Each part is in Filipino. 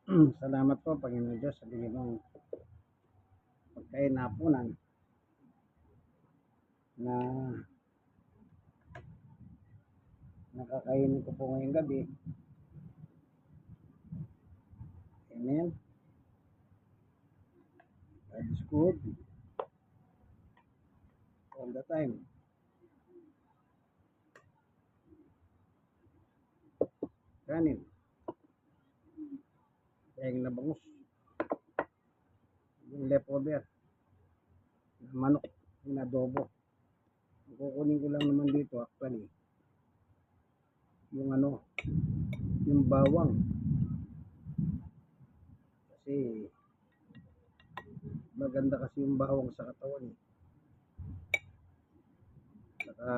Salamat po, Panginoon Diyos, sa bigay mong pagkain na hapunan na nakakainin ko po ngayong gabi. Amen. God is good all the time. Kanin, kayang na bangus, yung leftover, na manok, yung adobo. Ang kukunin ko lang naman dito actually, yung yung bawang. Kasi maganda kasi yung bawang sa katawan eh. Saka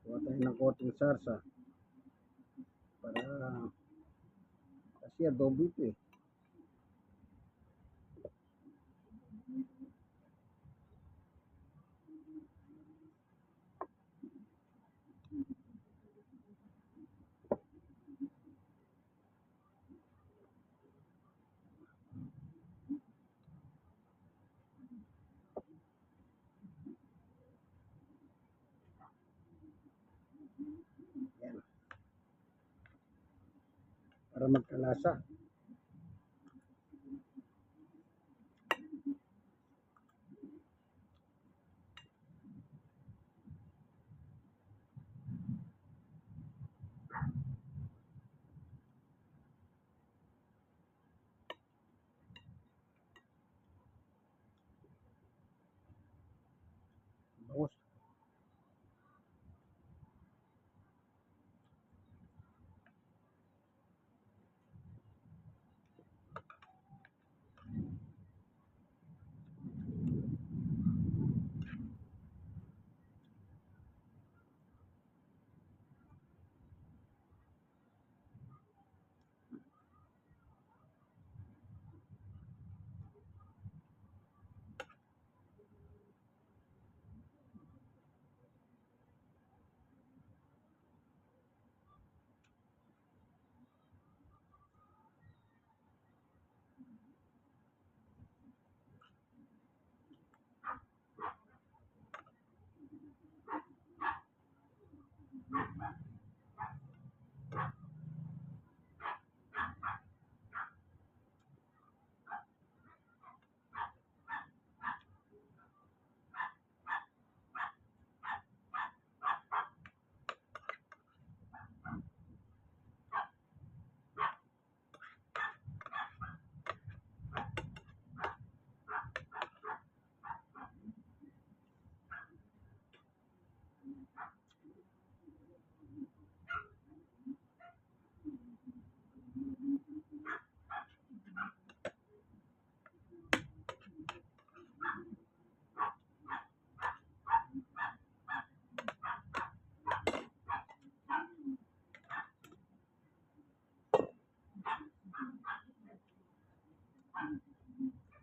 kuha tayo ng konting sarsa para kasi adobo ito eh. Yan, para magkalasa. Bangus.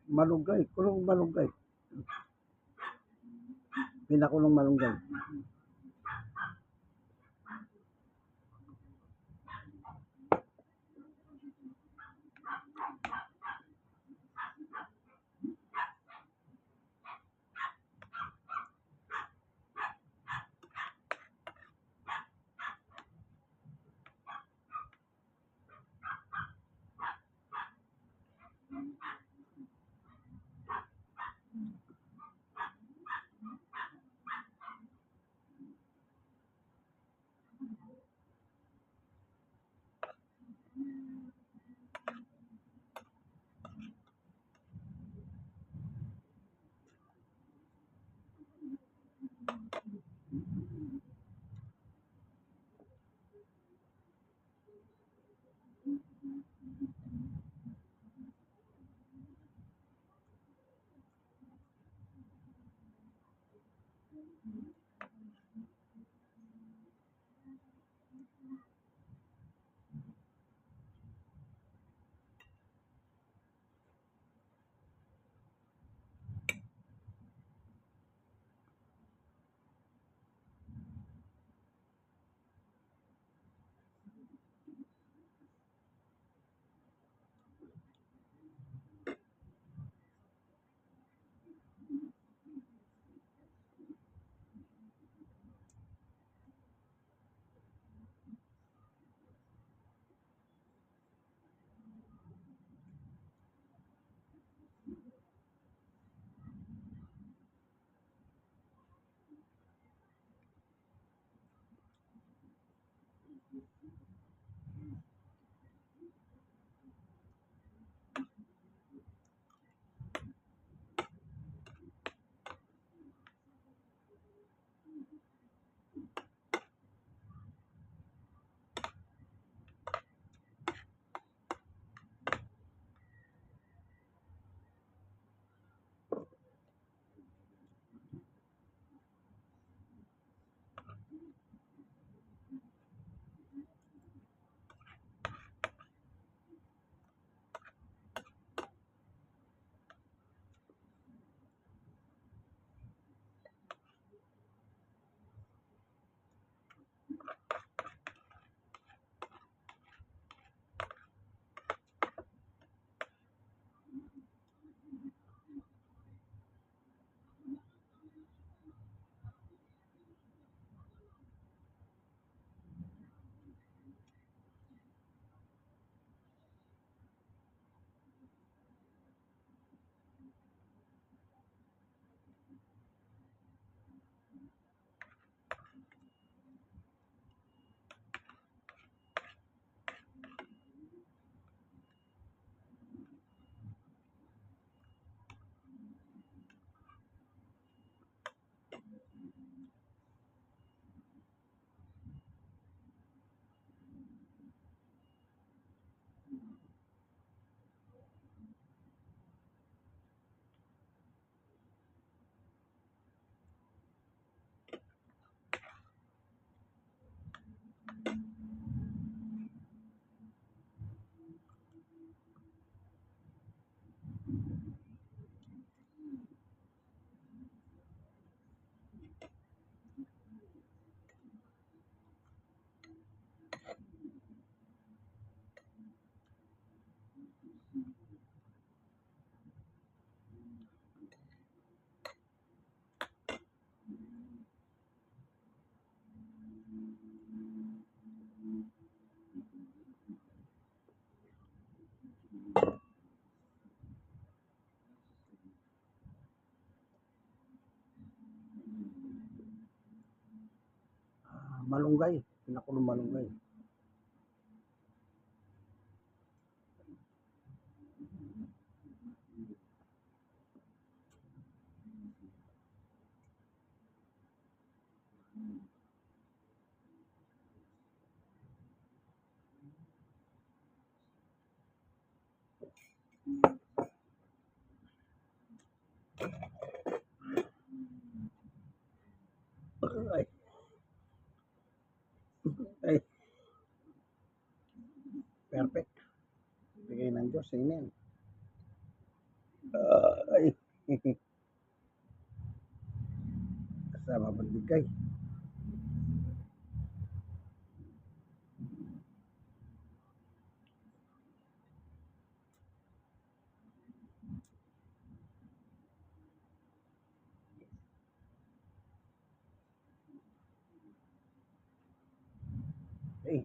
Malunggay, kulong malunggay. Pinakulong malunggay. Malunggay, pinakulong malunggay. Ay, ay, perfect. Bigay ng Diyos, amen. Ay, kasama pagbigay. Hey,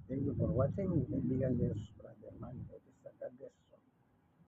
thank you for watching. Kaibigan Jesus Christ.